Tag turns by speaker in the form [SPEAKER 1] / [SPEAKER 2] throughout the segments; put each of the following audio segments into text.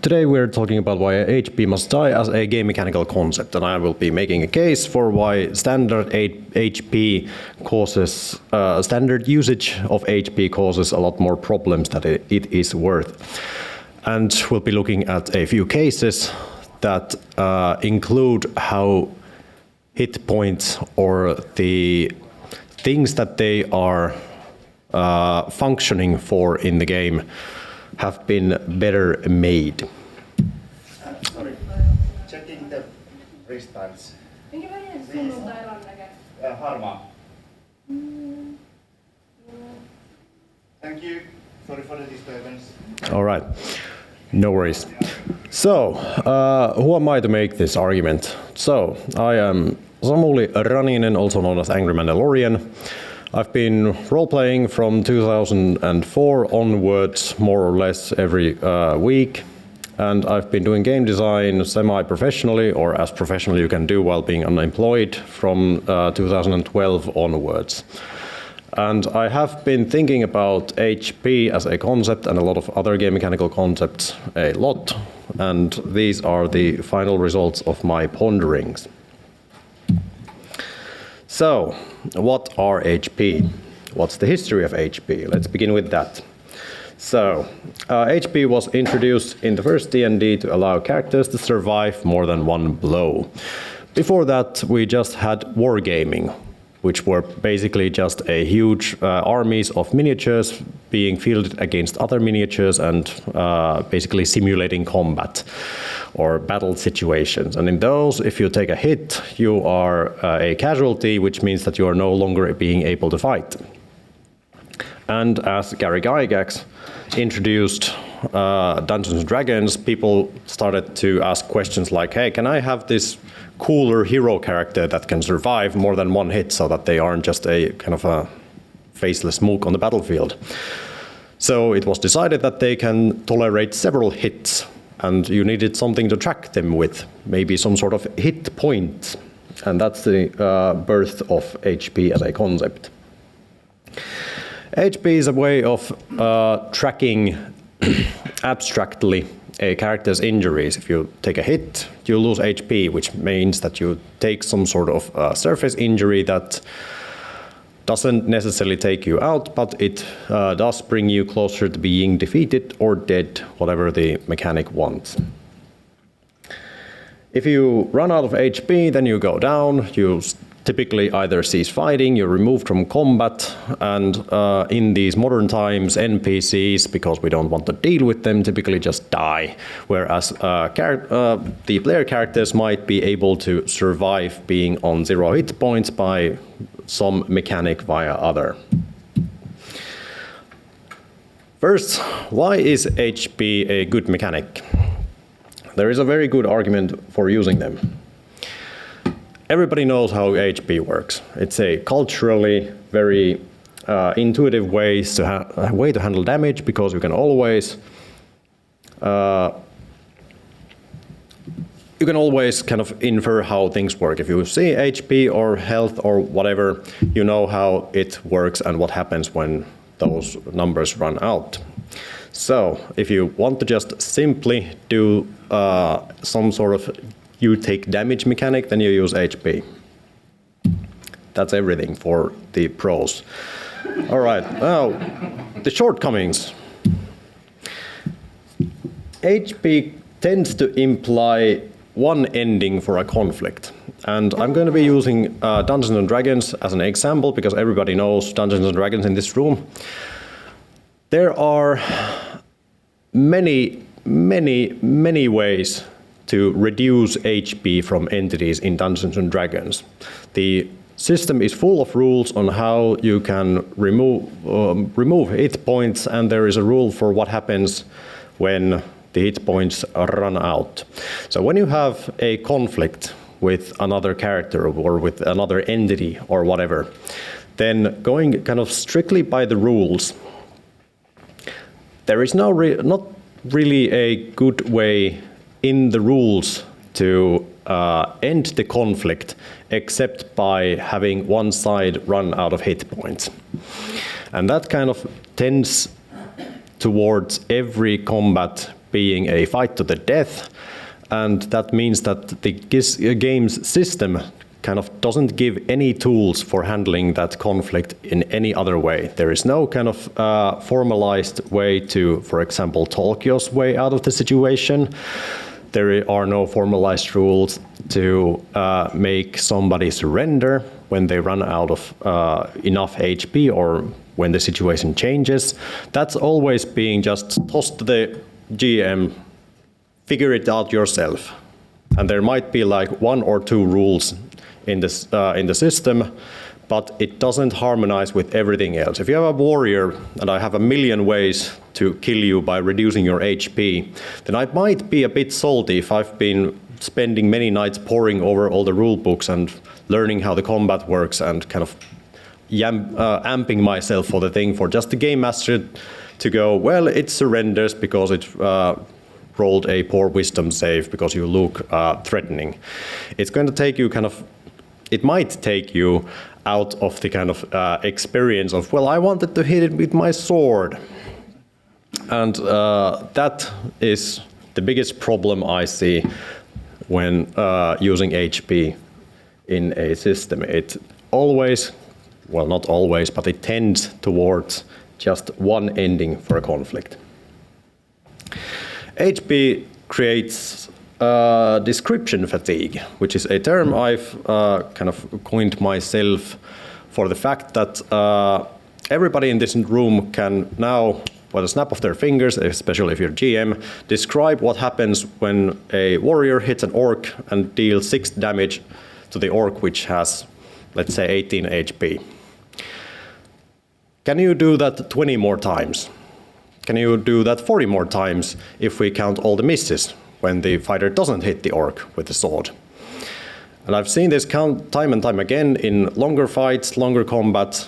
[SPEAKER 1] Today we're talking about why HP must die as a game mechanical concept, and I will be making a case for why standard HP causes, standard usage of HP causes a lot more problems than it is worth. And we'll be looking at a few cases that include how hit points or the things that they are functioning for in the game have been better made.
[SPEAKER 2] Sorry, checking the wristbands.
[SPEAKER 3] Minkä värinen sunnuntailla näkee?
[SPEAKER 2] Harmaa. Thank you. Sorry for the disturbance.
[SPEAKER 1] All right, no worries. So, who am I to make this argument? So, I am Samuli Raninen, also known as Angry Mandalorian. I've been role-playing from 2004 onwards, more or less every week, and I've been doing game design semi-professionally, or as professionally you can do while being unemployed, from 2012 onwards. And I have been thinking about HP as a concept and a lot of other game mechanical concepts a lot, and these are the final results of my ponderings. So, what are HP? What's the history of HP? Let's begin with that. So, HP was introduced in the first D&D to allow characters to survive more than one blow. Before that, we just had wargaming, which were basically just a huge armies of miniatures being fielded against other miniatures and basically simulating combat or battle situations. And in those, if you take a hit, you are a casualty, which means that you are no longer being able to fight. And as Gary Gygax introduced Dungeons & Dragons, people started to ask questions like, hey, can I have this cooler hero character that can survive more than one hit so that they aren't just a kind of a faceless mook on the battlefield? So it was decided that they can tolerate several hits, and you needed something to track them with, maybe some sort of hit point. And that's the birth of HP as a concept. HP is a way of tracking abstractly a character's injuries. If you take a hit, you lose HP, which means that you take some sort of surface injury that doesn't necessarily take you out, but it does bring you closer to being defeated or dead, whatever the mechanic wants. If you run out of HP, then you go down, you typically either cease fighting, you're removed from combat, and in these modern times, NPCs, because we don't want to deal with them, typically just die, whereas the player characters might be able to survive being on 0 hit points by some mechanic via other. First, why is HP a good mechanic? There is a very good argument for using them. Everybody knows how HP works. It's a culturally very intuitive way to handle damage, because you can always kind of infer how things work. If you see HP or health or whatever, you know how it works and what happens when those numbers run out. So if you want to just simply do some sort of you take damage mechanic, then you use HP. That's everything for the pros. All right, now the shortcomings. HP tends to imply one ending for a conflict. And I'm going to be using Dungeons & Dragons as an example, because everybody knows Dungeons & Dragons in this room. There are many ways to reduce HP from entities in Dungeons & Dragons. The system is full of rules on how you can remove hit points, and there is a rule for what happens when the hit points run out. So when you have a conflict with another character or with another entity or whatever, then going kind of strictly by the rules, there is not really a good way in the rules to end the conflict except by having one side run out of hit points. And that kind of tends towards every combat being a fight to the death, and that means that the game's system kind of doesn't give any tools for handling that conflict in any other way. There is no kind of formalized way to, for example, talk your way out of the situation. There are no formalized rules to make somebody surrender when they run out of enough HP or when the situation changes. That's always being just tossed to the GM, figure it out yourself. And there might be like 1 or 2 rules in the system, but it doesn't harmonize with everything else. If you have a warrior and I have a million ways to kill you by reducing your HP, then I might be a bit salty if I've been spending many nights poring over all the rule books and learning how the combat works and kind of amping myself for the thing for just the game master to go, well, it surrenders because it rolled a poor wisdom save because you look threatening. It's going to take you kind of, it might take you out of the kind of experience of, well, I wanted to hit it with my sword. And that is the biggest problem I see when using HP in a system. It always, well, not always, but it tends towards just one ending for a conflict. HP creates description fatigue, which is a term I've kind of coined myself for the fact that everybody in this room can now, with a snap of their fingers, especially if you're GM, describe what happens when a warrior hits an orc and deals 6 damage to the orc, which has, let's say, 18 HP. Can you do that 20 more times? Can you do that 40 more times if we count all the misses when the fighter doesn't hit the orc with the sword? And I've seen this count time and time again in longer fights, longer combat.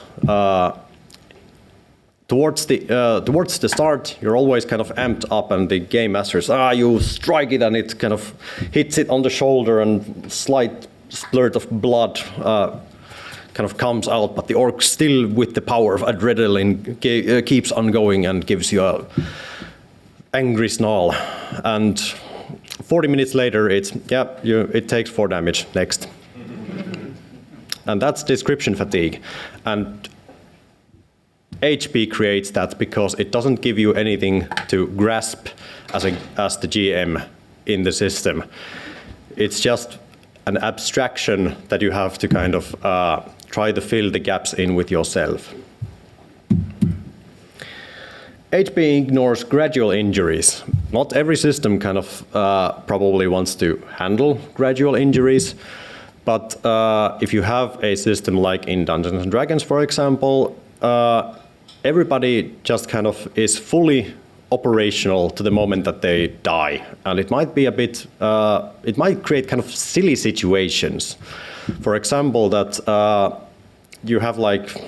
[SPEAKER 1] Towards the start, you're always kind of amped up, and the game masters, you strike it, and it kind of hits it on the shoulder, and slight splurt of blood kind of comes out, but the orc still, with the power of adrenaline, keeps on going and gives you a angry snarl. And 40 minutes later, it's, it takes 4 damage, next. And that's description fatigue. And HP creates that because it doesn't give you anything to grasp as the GM in the system. It's just an abstraction that you have to kind of try to fill the gaps in with yourself. HP ignores gradual injuries. Not every system kind of probably wants to handle gradual injuries, but if you have a system like in Dungeons & Dragons, for example, everybody just kind of is fully operational to the moment that they die. And it might be a bit, it might create kind of silly situations. For example, that you have like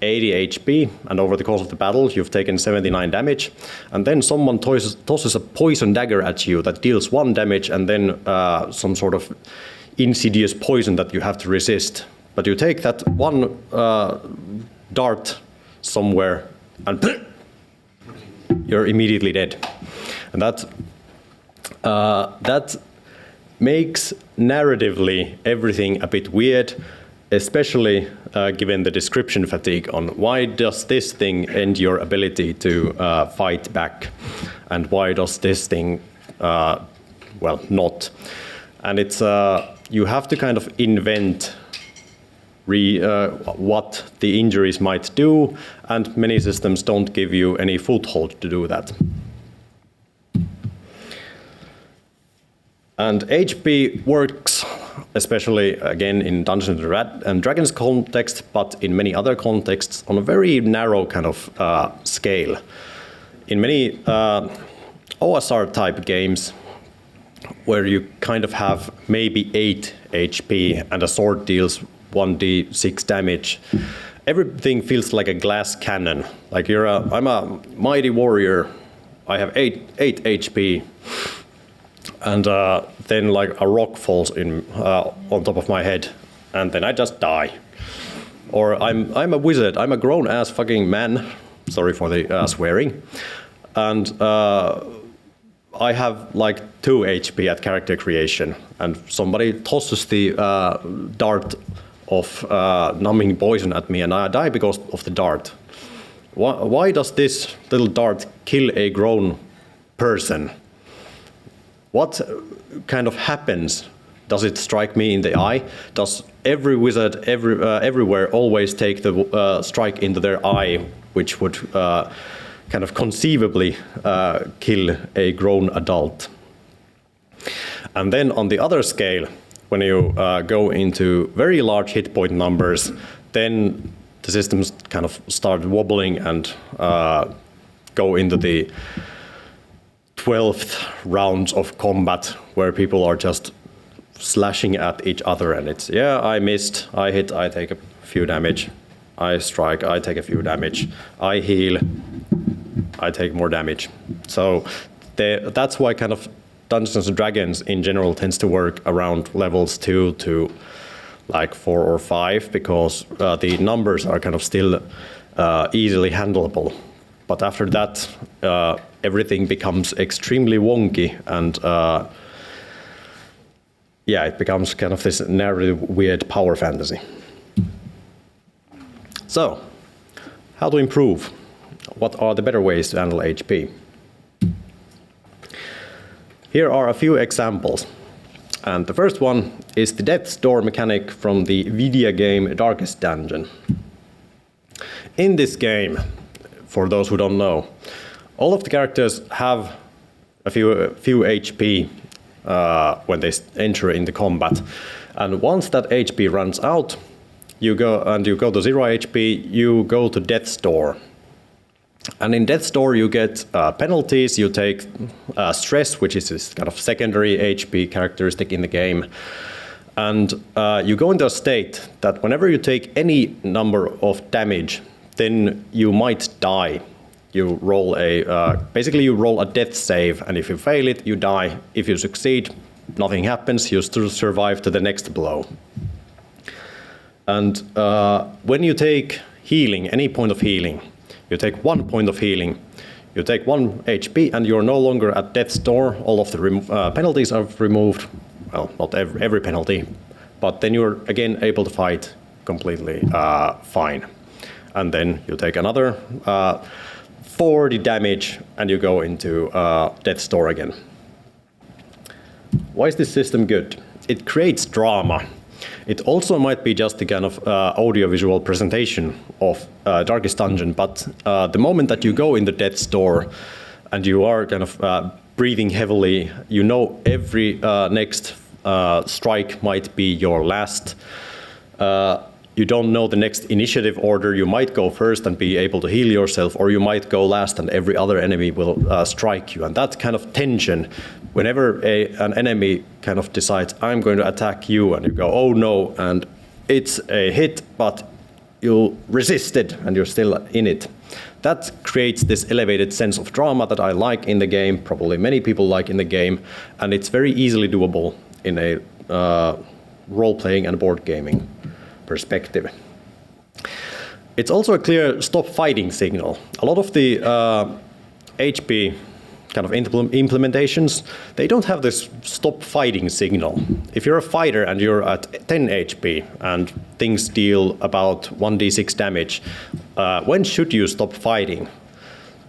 [SPEAKER 1] 80 HP, and over the course of the battle, you've taken 79 damage, and then someone tosses a poison dagger at you that deals 1 damage, and then some sort of insidious poison that you have to resist. But you take that one dart somewhere, and you're immediately dead. And that makes narratively everything a bit weird, especially given the description fatigue on why does this thing end your ability to fight back, and why does this thing, well, not. And it's, you have to kind of invent what the injuries might do, and many systems don't give you any foothold to do that. And HP works, especially again in Dungeons and Dragons context, but in many other contexts, on a very narrow kind of scale. In many OSR type games, where you kind of have maybe 8 HP and a sword deals 1d6 damage, everything feels like a glass cannon. Like I'm a mighty warrior, I have 8 HP, and then like a rock falls in on top of my head, and then I just die. Or I'm a wizard, I'm a grown ass fucking man, sorry for the swearing, and I have like 2 HP at character creation, and somebody tosses the dart of numbing poison at me, and I die because of the dart. Why does this little dart kill a grown person? What kind of happens? Does it strike me in the eye? Does every wizard everywhere always take the strike into their eye, which would kind of conceivably kill a grown adult? And then on the other scale, when you go into very large hit point numbers, then the systems kind of start wobbling and go into the 12th rounds of combat where people are just slashing at each other, and it's, yeah, I missed, I hit, I take a few damage, I strike, I take a few damage, I heal, I take more damage. So that's why kind of Dungeons and Dragons in general tends to work around levels 2 to like 4 or 5, because the numbers are kind of still easily handleable. But after that, everything becomes extremely wonky, and yeah, it becomes kind of this narrative weird power fantasy. So, how to improve? What are the better ways to handle HP? Here are a few examples. And the first one is the death's door mechanic from the video game Darkest Dungeon. In this game, for those who don't know, all of the characters have a few HP when they enter into combat. And once that HP runs out, you go to 0 HP, you go to Death's Door. And in Death's Door you get penalties, you take stress, which is this kind of secondary HP characteristic in the game. And you go into a state that whenever you take any number of damage, then you might die. You roll basically you roll a death save, and if you fail it, you die. If you succeed, nothing happens, you still survive to the next blow. And when you take healing, any point of healing, you take 1 point of healing, you take 1 HP, and you're no longer at death's door. All of the penalties are removed. Well, not every penalty, but then you're again able to fight completely fine. And then you take another 40 damage, and you go into death's door again. Why is this system good? It creates drama. It also might be just the kind of audiovisual presentation of Darkest Dungeon, but the moment that you go in the death's door and you are kind of breathing heavily, you know every next strike might be your last. You don't know the next initiative order. You might go first and be able to heal yourself, or you might go last and every other enemy will strike you. And that kind of tension, whenever an enemy kind of decides, I'm going to attack you, and you go, oh no, and it's a hit, but you resisted and you're still in it. That creates this elevated sense of drama that I like in the game, probably many people like in the game, and it's very easily doable in a role-playing and board gaming perspective. It's also a clear stop fighting signal. A lot of the HP kind of implementations, they don't have this stop fighting signal. If you're a fighter and you're at 10 HP and things deal about 1d6 damage, when should you stop fighting?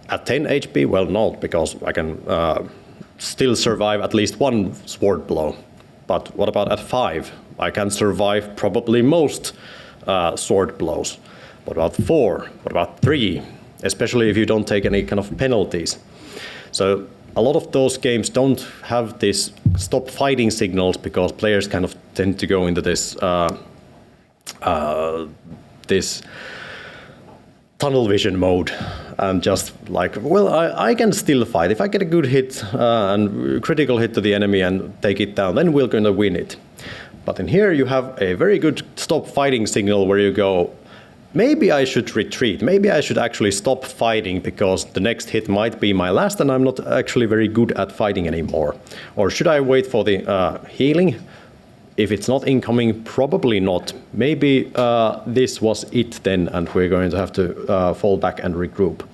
[SPEAKER 1] At 10 HP? Well, not, because I can still survive at least 1 sword blow. But what about at 5? I can survive probably most sword blows. What about 4? What about 3? Especially if you don't take any kind of penalties. So a lot of those games don't have this stop fighting signals, because players kind of tend to go into this this tunnel vision mode and just like, well, I can still fight. If I get a good hit and critical hit to the enemy and take it down, then we're going to win it. But in here you have a very good stop fighting signal where you go, maybe I should retreat. Maybe I should actually stop fighting, because the next hit might be my last and I'm not actually very good at fighting anymore. Or should I wait for the healing? If it's not incoming, probably not. Maybe this was it then, and we're going to have to fall back and regroup.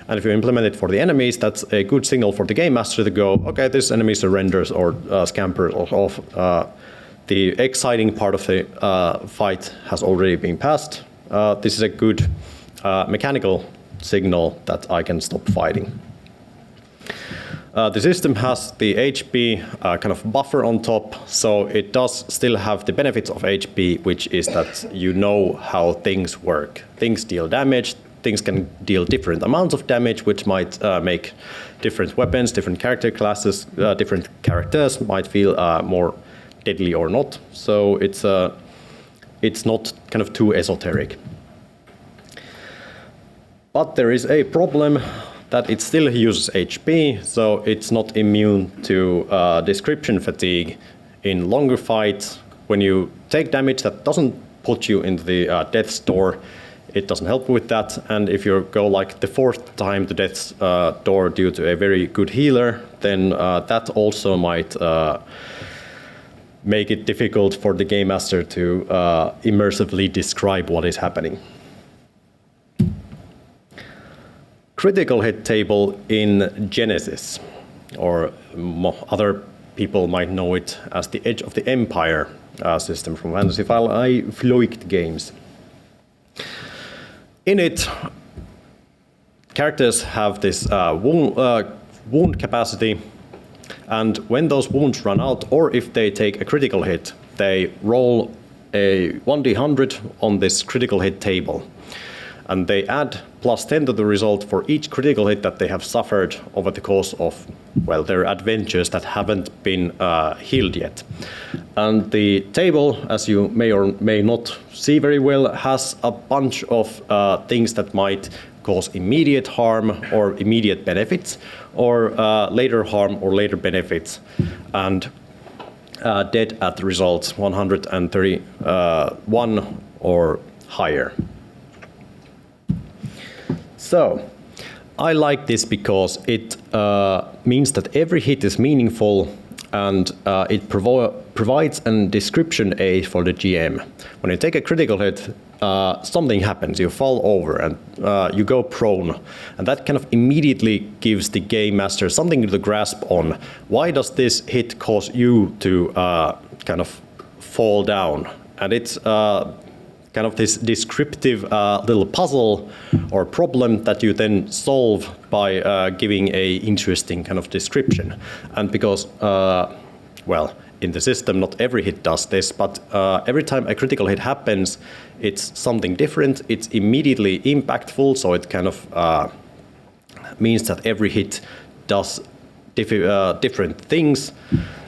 [SPEAKER 1] And if you implement it for the enemies, that's a good signal for the game master to go, okay, this enemy surrenders or scampers off. The exciting part of the fight has already been passed. This is a good mechanical signal that I can stop fighting. The system has the HP kind of buffer on top, so it does still have the benefits of HP, which is that you know how things work. Things deal damage, things can deal different amounts of damage, which might make different weapons, different character classes, different characters might feel more deadly or not. So it's not kind of too esoteric. But there is a problem that it still uses HP, so it's not immune to description fatigue in longer fights. When you take damage that doesn't put you into the death's door, it doesn't help with that. And if you go like the 4th time to death's door due to a very good healer, then that also might make it difficult for the game master to immersively describe what is happening. Critical hit table in Genesis, or other people might know it as the Edge of the Empire system from Fantasy Flight games. In it, characters have this wound capacity, and when those wounds run out, or if they take a critical hit, they roll a 1d100 on this critical hit table. And they add +10 to the result for each critical hit that they have suffered over the course of, well, their adventures that haven't been healed yet. And the table, as you may or may not see very well, has a bunch of things that might cause immediate harm or immediate benefits, or later harm or later benefits. And dead at the results 131 or higher. So, I like this because it means that every hit is meaningful, and it provides a description aid for the GM. When you take a critical hit, something happens, you fall over and you go prone, and that kind of immediately gives the game master something to grasp on. Why does this hit cause you to kind of fall down? And it's kind of this descriptive little puzzle or problem that you then solve by giving a interesting kind of description. And because, well, in the system, not every hit does this, but every time a critical hit happens, it's something different. It's immediately impactful, so it kind of means that every hit does different things.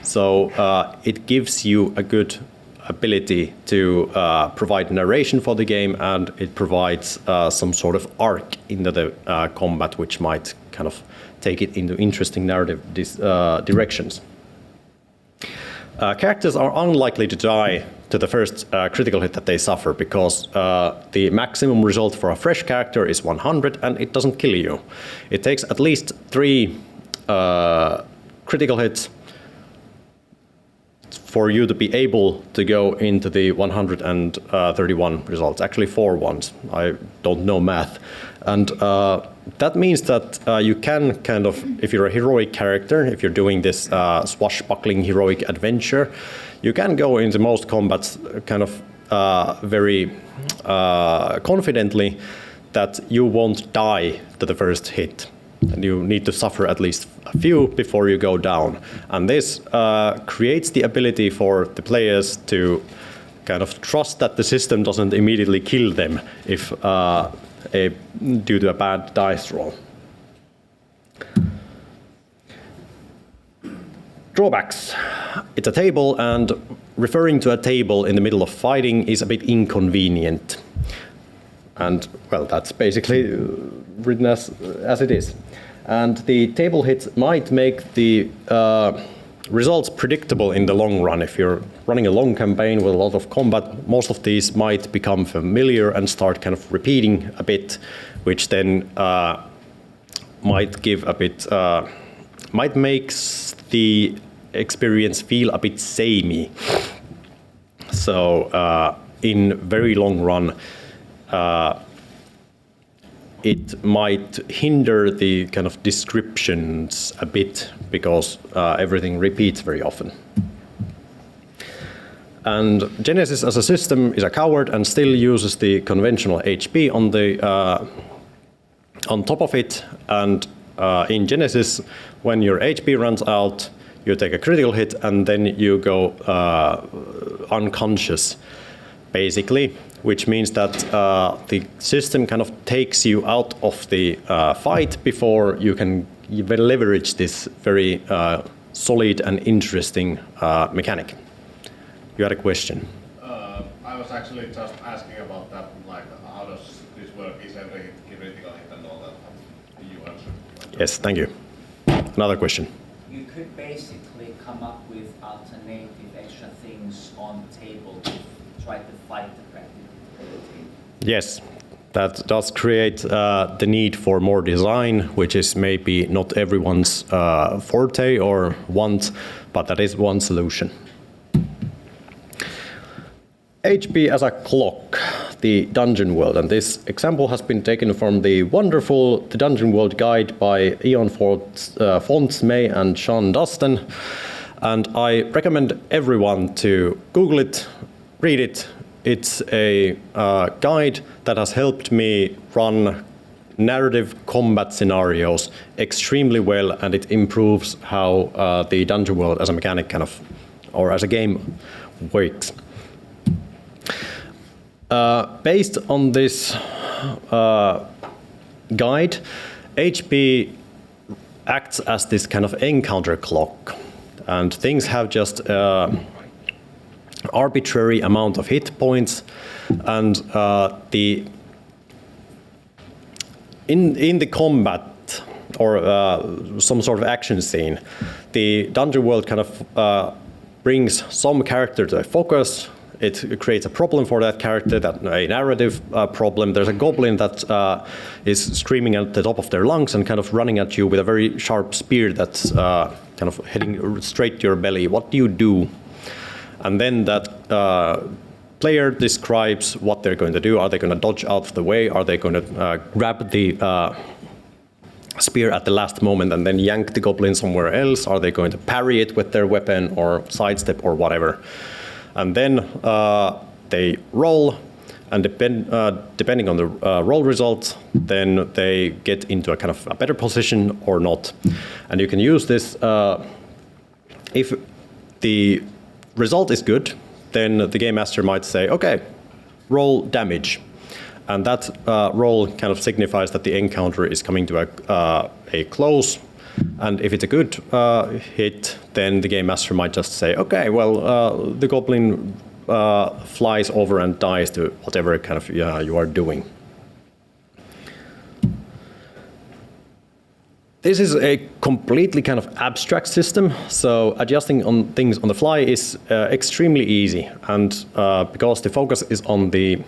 [SPEAKER 1] So it gives you a good ability to provide narration for the game, and it provides some sort of arc into the combat, which might kind of take it into interesting narrative directions. Characters are unlikely to die to the first critical hit that they suffer, because the maximum result for a fresh character is 100, and it doesn't kill you. It takes at least 3 critical hits for you to be able to go into the 131 results. Actually 4 ones. I don't know math. And that means that you can kind of, if you're a heroic character, if you're doing this swashbuckling heroic adventure, you can go into most combats kind of very confidently that you won't die to the first hit. And you need to suffer at least a few before you go down. And this creates the ability for the players to kind of trust that the system doesn't immediately kill them if due to a bad dice roll. Drawbacks. It's a table, and referring to a table in the middle of fighting is a bit inconvenient. And, well, that's basically written as it is. And the table hits might make the results predictable in the long run. If you're running a long campaign with a lot of combat, most of these might become familiar and start kind of repeating a bit, which then might give a bit, might make the experience feel a bit samey. So in very long run, it might hinder the kind of descriptions a bit because everything repeats very often. And Genesis as a system is a coward and still uses the conventional HP on top of it. And in Genesis, when your HP runs out, you take a critical hit and then you go unconscious, basically, which means that the system kind of takes you out of the fight before you can leverage this very solid and interesting mechanic. You had a question.
[SPEAKER 4] I was actually just asking about that, like how does this work? Is every critical hit and all that? You answered.
[SPEAKER 1] Yes, thank you. Another question.
[SPEAKER 5] You could basically come up with alternative extra things on the table to try to fight the practicability.
[SPEAKER 1] Yes, that does create the need for more design, which is maybe not everyone's forte or want, but that is one solution. HP as a clock, the Dungeon World, and this example has been taken from the wonderful The Dungeon World guide by Ian Fonts-May and Sean Dustin, and I recommend everyone to Google it, read it. It's a guide that has helped me run narrative combat scenarios extremely well, and it improves how the Dungeon World as a mechanic kind of, or as a game works. Based on this guide, HP acts as this kind of encounter clock, and things have just arbitrary amount of hit points, and in the combat or some sort of action scene, the Dungeon World kind of brings some character to a focus. It creates a problem for that character, a narrative problem. There's a goblin that is screaming at the top of their lungs and kind of running at you with a very sharp spear that's kind of heading straight to your belly. What do you do? And then that player describes what they're going to do. Are they going to dodge out of the way? Are they going to grab the spear at the last moment and then yank the goblin somewhere else? Are they going to parry it with their weapon or sidestep or whatever? And then they roll, and depending on the roll results, then they get into a kind of a better position or not. And you can use this if the result is good, then the game master might say, okay, roll damage. And that roll kind of signifies that the encounter is coming to a close. And if it's a good hit, then the game master might just say, okay, well, the goblin flies over and dies to whatever kind of you are doing. This is a completely kind of abstract system, so adjusting on things on the fly is extremely easy. And because the focus is on the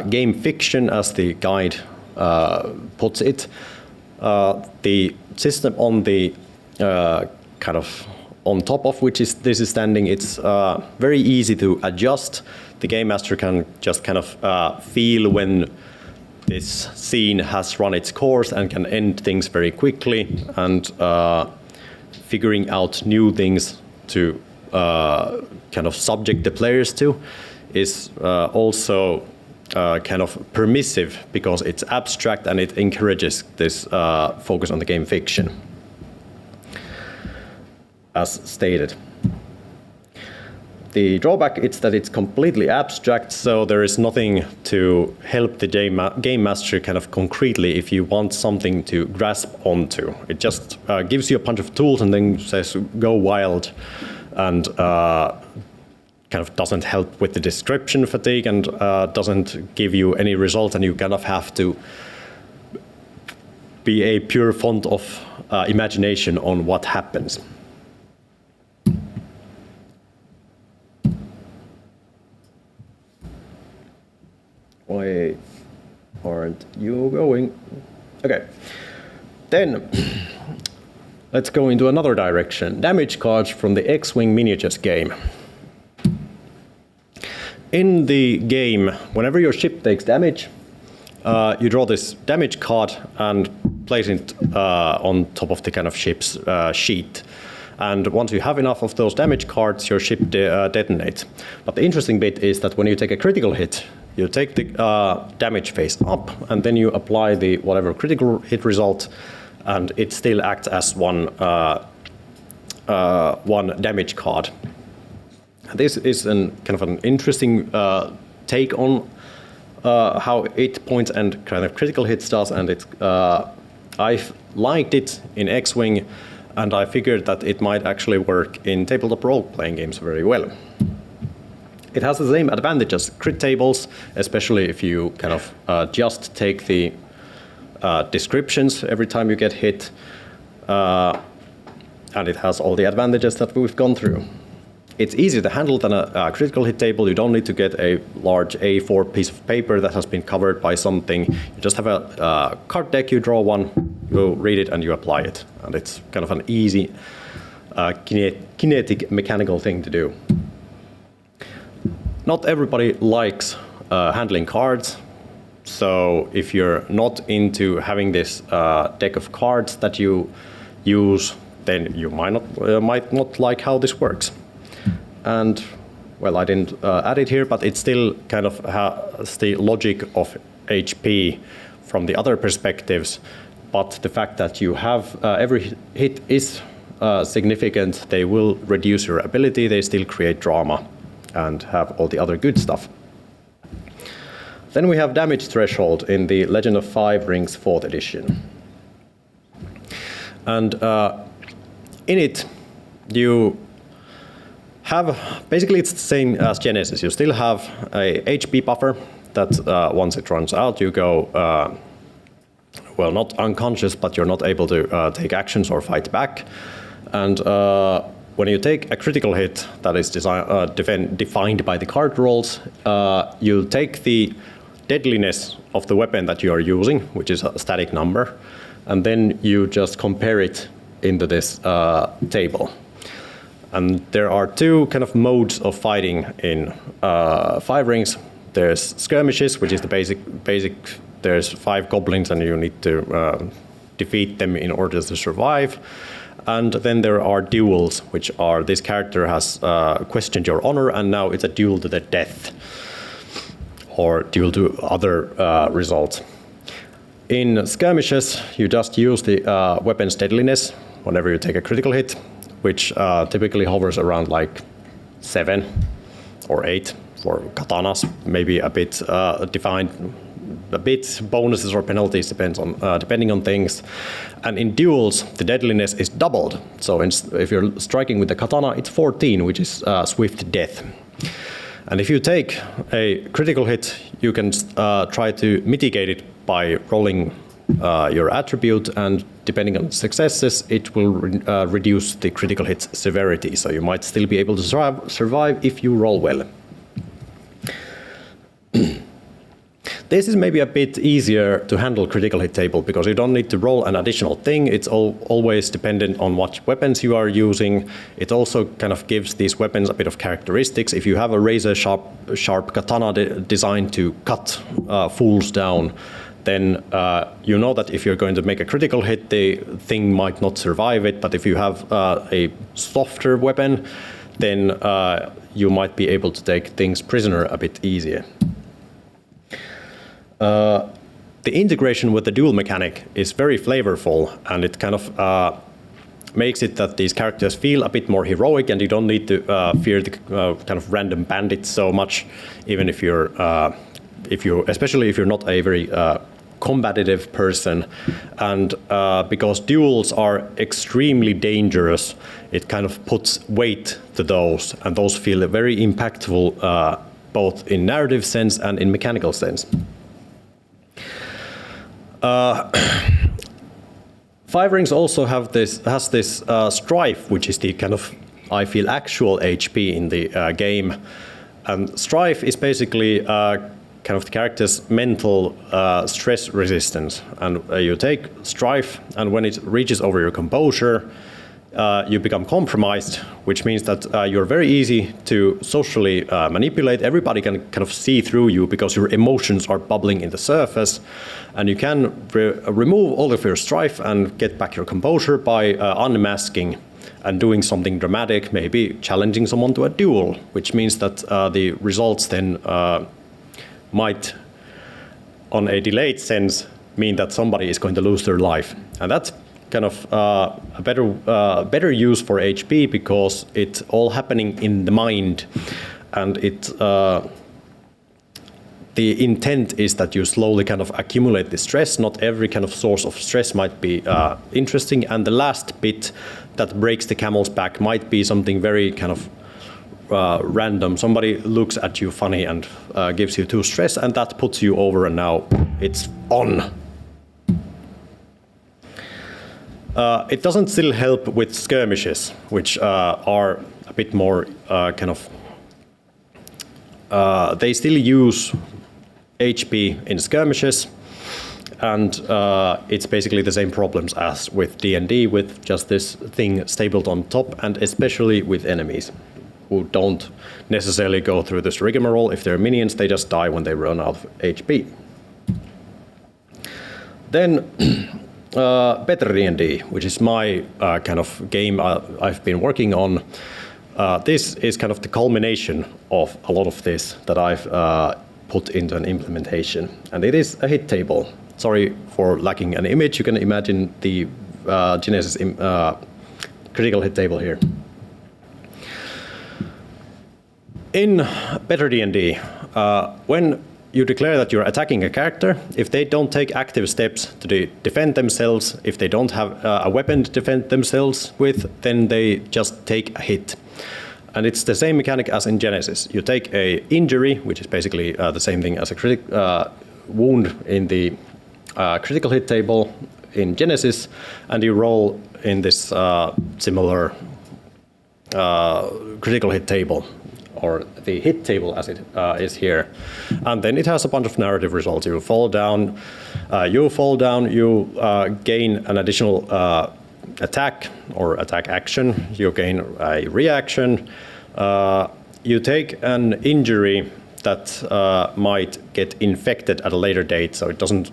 [SPEAKER 1] game fiction, as the guide puts it, the system on the kind of on top of which this is standing, it's very easy to adjust. The game master can just kind of feel when this scene has run its course and can end things very quickly, and figuring out new things to kind of subject the players to is also kind of permissive because it's abstract and it encourages this focus on the game fiction, as stated. The drawback is that it's completely abstract, so there is nothing to help the game master kind of concretely if you want something to grasp onto. It just gives you a bunch of tools and then says go wild, and kind of doesn't help with the description fatigue and doesn't give you any results, and you kind of have to be a pure font of imagination on what happens. Why aren't you going? Okay, then let's go into another direction. Damage cards from the X-Wing miniatures game. In the game, whenever your ship takes damage, you draw this damage card and place it on top of the kind of ship's sheet. And once you have enough of those damage cards, your ship detonates. But the interesting bit is that when you take a critical hit, you take the damage face up, and then you apply the whatever critical hit result, and it still acts as one damage card. This is kind of an interesting take on how 8 points and kind of critical hits does, and I've liked it in X-Wing, and I figured that it might actually work in tabletop role-playing games very well. It has the same advantage as crit tables, especially if you kind of just take the descriptions every time you get hit, and it has all the advantages that we've gone through. It's easier to handle than a critical hit table. You don't need to get a large A4 piece of paper that has been covered by something. You just have a card deck, you draw one, you read it, and you apply it. And it's kind of an easy kinetic mechanical thing to do. Not everybody likes handling cards. So if you're not into having this deck of cards that you use, then you might not like how this works. And, well, I didn't add it here, but it still kind of has the logic of HP from the other perspectives. But the fact that you have every hit is significant, they will reduce your ability, they still create drama and have all the other good stuff. Then we have damage threshold in the Legend of Five Rings 4th edition. And in it, you have, basically it's the same as Genesis. You still have a HP buffer that once it runs out, you go, well, not unconscious, but you're not able to take actions or fight back. And when you take a critical hit that is defined by the card rolls, you take the deadliness of the weapon that you are using, which is a static number, and then you just compare it into this table. And there are two kind of modes of fighting in Five Rings. There's skirmishes, which is the basic. There's 5 goblins, and you need to defeat them in order to survive. And then there are duels, which are this character has questioned your honor, and now it's a duel to the death, or duel to other results. In skirmishes, you just use the weapon's deadliness whenever you take a critical hit, which typically hovers around like 7 or 8 for katanas, maybe a bit defined, a bit bonuses or penalties depending on things. And in duels, the deadliness is doubled. So if you're striking with the katana, it's 14, which is swift death. And if you take a critical hit, you can try to mitigate it by rolling your attribute, and depending on successes, it will reduce the critical hit's severity. So you might still be able to survive if you roll well. This is maybe a bit easier to handle critical hit table because you don't need to roll an additional thing. It's always dependent on what weapons you are using. It also kind of gives these weapons a bit of characteristics. If you have a razor sharp katana designed to cut fools down, then you know that if you're going to make a critical hit, the thing might not survive it. But if you have a softer weapon, then you might be able to take things prisoner a bit easier. The integration with the duel mechanic is very flavorful, and it kind of makes it that these characters feel a bit more heroic, and you don't need to fear the kind of random bandits so much, even if you're, especially if you're not a very combative person. And because duels are extremely dangerous, it kind of puts weight to those, and those feel very impactful both in narrative sense and in mechanical sense. Five Rings also has this strife, which is the kind of, I feel, actual HP in the game. And strife is basically kind of the character's mental stress resistance. And you take strife, and when it reaches over your composure, you become compromised, which means that you're very easy to socially manipulate. Everybody can kind of see through you because your emotions are bubbling in the surface, and you can remove all of your strife and get back your composure by unmasking and doing something dramatic, maybe challenging someone to a duel, which means that the results then might, on a delayed sense, mean that somebody is going to lose their life. And that's kind of a better use for HP because it's all happening in the mind, and the intent is that you slowly kind of accumulate the stress. Not every kind of source of stress might be interesting, and the last bit that breaks the camel's back might be something very kind of random. Somebody looks at you funny and gives you too stress, and that puts you over, and now it's on. It doesn't still help with skirmishes, which are a bit more kind of, they still use HP in skirmishes, and it's basically the same problems as with D&D, with just this thing stapled on top, and especially with enemies who don't necessarily go through this rigmarole. If they're minions, they just die when they run out of HP. Then Bättre D&D, which is my kind of game I've been working on. This is kind of the culmination of a lot of this that I've put into an implementation, and it is a hit table. Sorry for lacking an image. You can imagine the Genesis critical hit table here. In Bättre D&D, when you declare that you're attacking a character, if they don't take active steps to defend themselves, if they don't have a weapon to defend themselves with, then they just take a hit. And it's the same mechanic as in Genesis. You take a injury, which is basically the same thing as a wound in the critical hit table in Genesis, and you roll in this similar critical hit table, or the hit table as it is here. And then it has a bunch of narrative results. You fall down, you gain an additional attack or attack action, you gain a reaction, you take an injury that might get infected at a later date, so it doesn't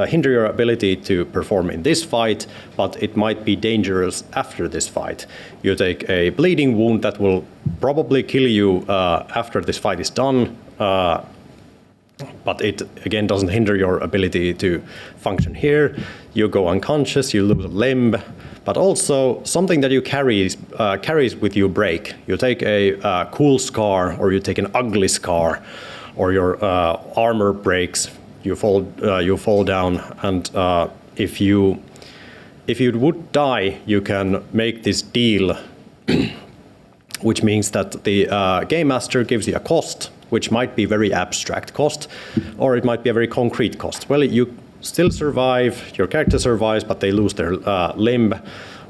[SPEAKER 1] hinder your ability to perform in this fight, but it might be dangerous after this fight. You take a bleeding wound that will probably kill you after this fight is done, but it again doesn't hinder your ability to function here. You go unconscious, you lose a limb, but also something that you carries with you break. You take a cool scar, or you take an ugly scar, or your armor breaks. You fall down, and if you would die, you can make this deal, which means that the game master gives you a cost, which might be very abstract cost, or it might be a very concrete cost. Well, you still survive, your character survives, but they lose their limb.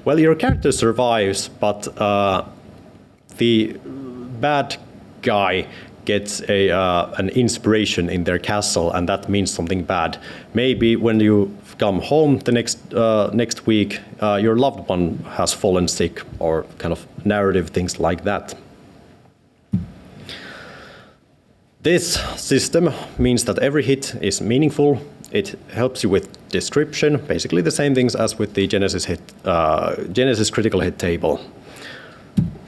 [SPEAKER 1] Well, your character survives, but the bad guy gets an inspiration in their castle, and that means something bad. Maybe when you come home the next week, your loved one has fallen sick, or kind of narrative things like that. This system means that every hit is meaningful. It helps you with description, basically the same things as with the Genesis critical hit table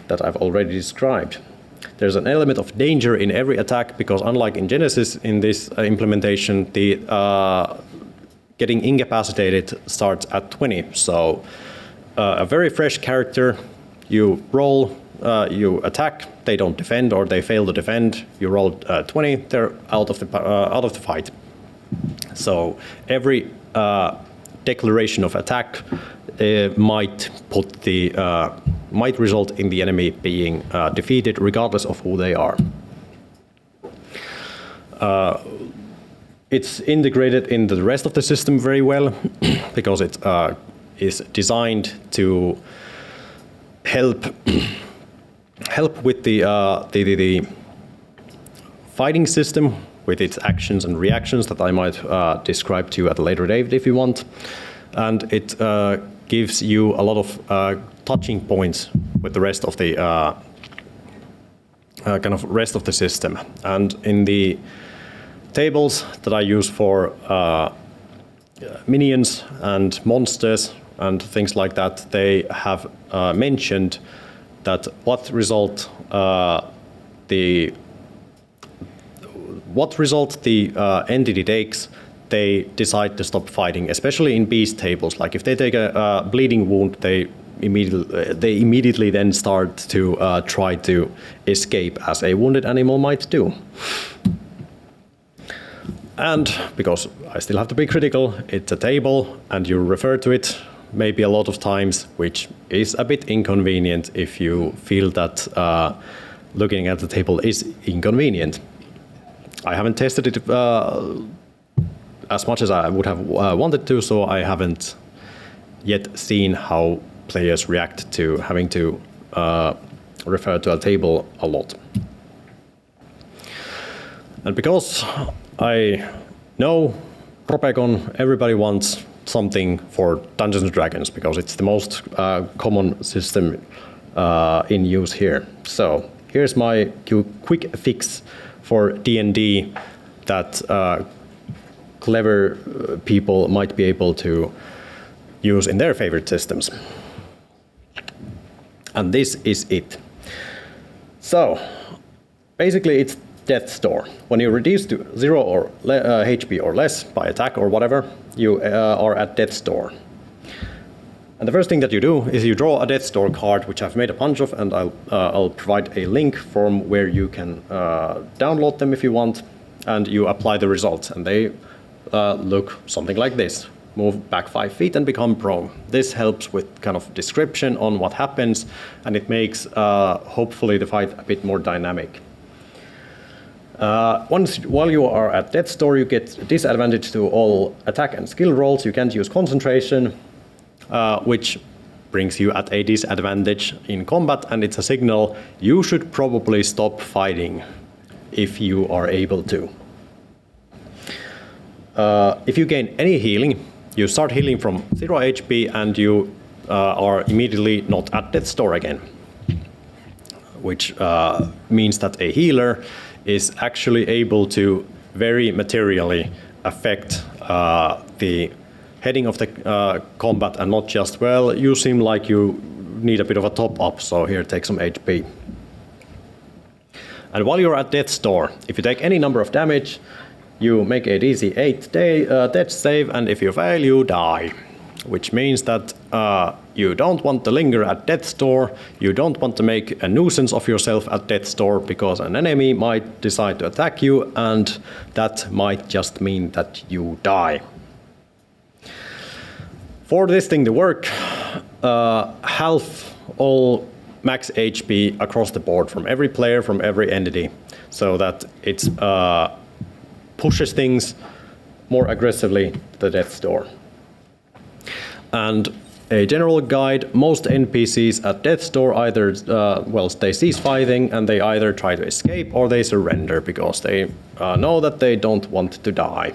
[SPEAKER 1] that I've already described. There's an element of danger in every attack, because unlike in Genesis, in this implementation, the getting incapacitated starts at 20. So a very fresh character, you roll, you attack, they don't defend, or they fail to defend, you roll 20, they're out of the fight. So every declaration of attack might result in the enemy being defeated, regardless of who they are. It's integrated into the rest of the system very well, because it is designed to help with the fighting system, with its actions and reactions that I might describe to you at a later date if you want. And it gives you a lot of touching points with the rest of the rest of the system. And in the tables that I use for minions and monsters and things like that, they have mentioned that what result the entity takes, they decide to stop fighting, especially in beast tables. Like if they take a bleeding wound, they immediately then start to try to escape, as a wounded animal might do. And because I still have to be critical, it's a table and you refer to it maybe a lot of times, which is a bit inconvenient if you feel that looking at the table is inconvenient. I haven't tested it as much as I would have wanted to, so I haven't yet seen how players react to having to refer to a table a lot. And because I know Ropecon, everybody wants something for Dungeons and Dragons because it's the most common system in use here. So here's my quick fix for D&D that clever people might be able to use in their favorite systems. And this is it. So basically it's death's door. When you reduce to 0 or HP or less by attack or whatever, you are at death's door. And the first thing that you do is you draw a death's door card, which I've made a bunch of, and I'll provide a link from where you can download them if you want, and you apply the results, and they look something like this. Move back 5 feet and become prone. This helps with kind of description on what happens, and it makes hopefully the fight a bit more dynamic. While you are at death's door, you get disadvantage to all attack and skill rolls. You can't use concentration, which brings you at a disadvantage in combat, and it's a signal you should probably stop fighting if you are able to. If you gain any healing, you start healing from 0 HP and you are immediately not at death's door again, which means that a healer is actually able to very materially affect the heading of the combat, and not just, well, you seem like you need a bit of a top up, so here, take some HP. And while you're at death's door, if you take any number of damage, you make a DC 8 death save, and if you fail, you die. Which means that you don't want to linger at death's door, you don't want to make a nuisance of yourself at death's door, because an enemy might decide to attack you, and that might just mean that you die. For this thing to work, half all max HP across the board from every player, from every entity, so that it pushes things more aggressively to the death's door. And a general guide, most NPCs at death's door either, they cease fighting and they either try to escape or they surrender because they know that they don't want to die.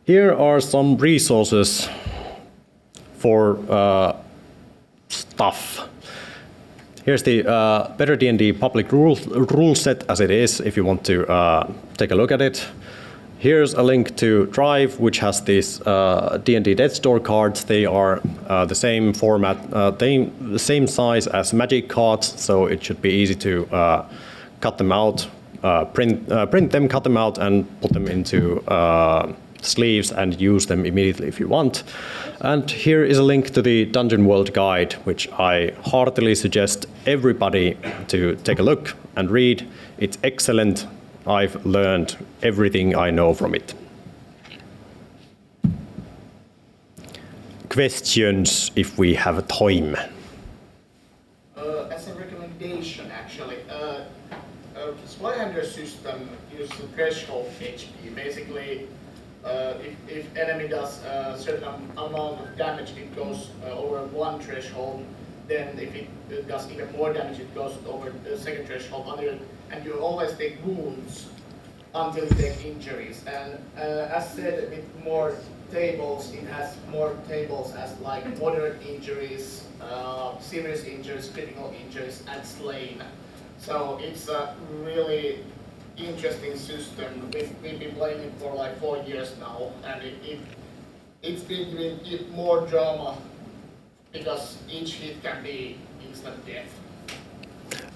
[SPEAKER 1] Here are some resources for stuff. Here's the Bättre D&D public rule set as it is, if you want to take a look at it. Here's a link to Drive, which has these D&D Death's Door cards. They are the same format, the same size as Magic cards, so it should be easy to cut them out, print them, cut them out, and put them into sleeves and use them immediately if you want. And here is a link to the Dungeon World Guide, which I heartily suggest everybody to take a look and read. It's excellent. I've learned everything I know from it. Questions if we have time.
[SPEAKER 6] As a recommendation, actually, Spyhander system uses a threshold HP. Basically, if enemy does a certain amount of damage, it goes over one threshold. Then if it does even more damage, it goes over the second threshold. And you always take wounds until you take injuries. And as said, a bit more tables, it has more tables as like moderate injuries, serious injuries, critical injuries, and slain. So it's a really interesting system. We've been playing it for like 4 years now, and it's been giving it more drama because each hit can be instant death.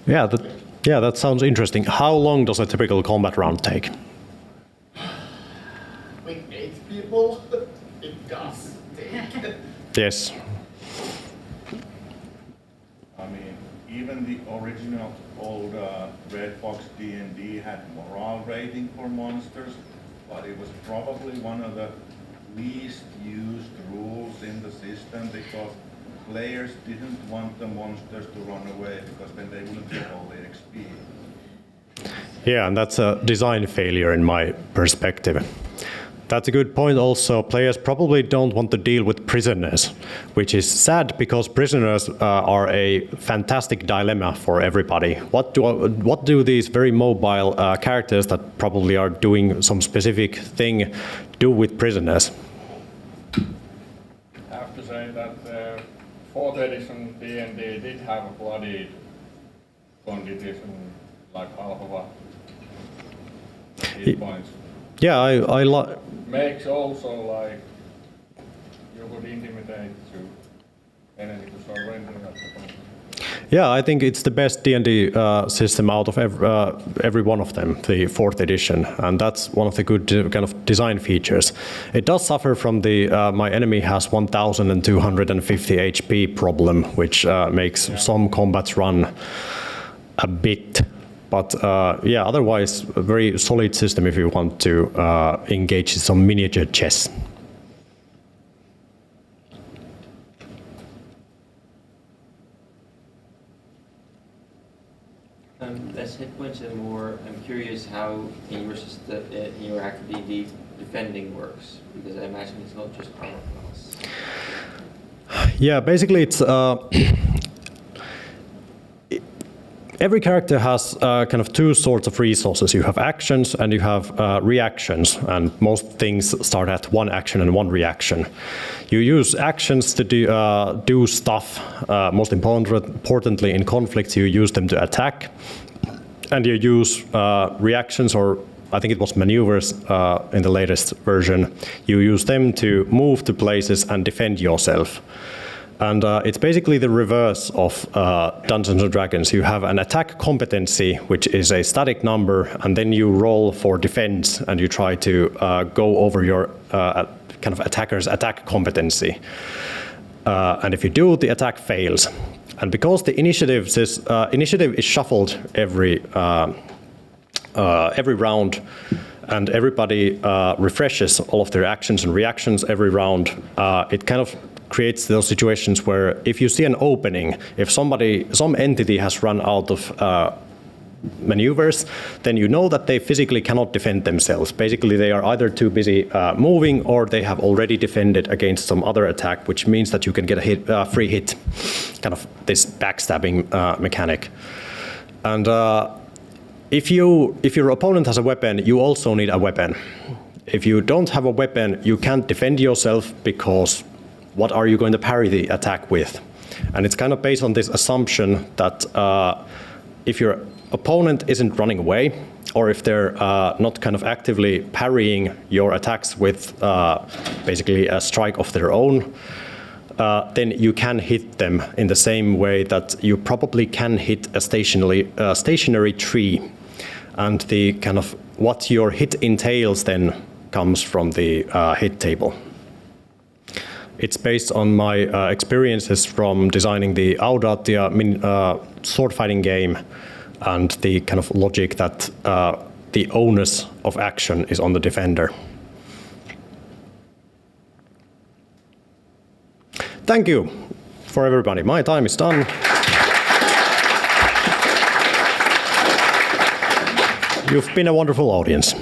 [SPEAKER 1] Yeah, that sounds interesting. How long does a typical combat round take?
[SPEAKER 6] With 8 people, it does take.
[SPEAKER 1] Yes.
[SPEAKER 7] I mean, even the original old Red Fox D&D had morale rating for monsters, but it was probably one of the least used rules in the system because players didn't want the monsters to run away because then they wouldn't get all the XP.
[SPEAKER 1] Yeah, and that's a design failure in my perspective. That's a good point also. Players probably don't want to deal with prisoners, which is sad because prisoners are a fantastic dilemma for everybody. What do these very mobile characters that probably are doing some specific thing do with prisoners?
[SPEAKER 8] I have to say that 4th edition D&D did have a bloody quantities and like half of a hit points.
[SPEAKER 1] Yeah, I like.
[SPEAKER 8] Makes also like you could intimidate to enemy to surrender at the point.
[SPEAKER 1] Yeah, I think it's the best D&D system out of every one of them, the 4th edition, and that's one of the good kind of design features. It does suffer from the my enemy has 1,250 HP problem, which makes some combats run a bit. But yeah, otherwise, a very solid system if you want to engage in some miniature chess.
[SPEAKER 9] Less hit points and more, I'm curious how in your active D&D defending works, because I imagine it's not just armor class.
[SPEAKER 1] Yeah, basically it's every character has kind of 2 sorts of resources. You have actions and you have reactions, and most things start at 1 action and 1 reaction. You use actions to do stuff. Most importantly, in conflicts, you use them to attack, and you use reactions, or I think it was maneuvers in the latest version. You use them to move to places and defend yourself. And it's basically the reverse of Dungeons & Dragons. You have an attack competency, which is a static number, and then you roll for defense, and you try to go over your kind of attacker's attack competency. And if you do, the attack fails. And because the initiative is shuffled every round, and everybody refreshes all of their actions and reactions every round, it kind of creates those situations where if you see an opening, if some entity has run out of maneuvers, then you know that they physically cannot defend themselves. Basically, they are either too busy moving, or they have already defended against some other attack, which means that you can get a free hit, kind of this backstabbing mechanic. And if your opponent has a weapon, you also need a weapon. If you don't have a weapon, you can't defend yourself because what are you going to parry the attack with? And it's kind of based on this assumption that if your opponent isn't running away, or if they're not kind of actively parrying your attacks with basically a strike of their own, then you can hit them in the same way that you probably can hit a stationary tree. And the kind of what your hit entails then comes from the hit table. It's based on my experiences from designing the Audatia sword fighting game, and the kind of logic that the onus of action is on the defender. Thank you for everybody. My time is done. You've been a wonderful audience.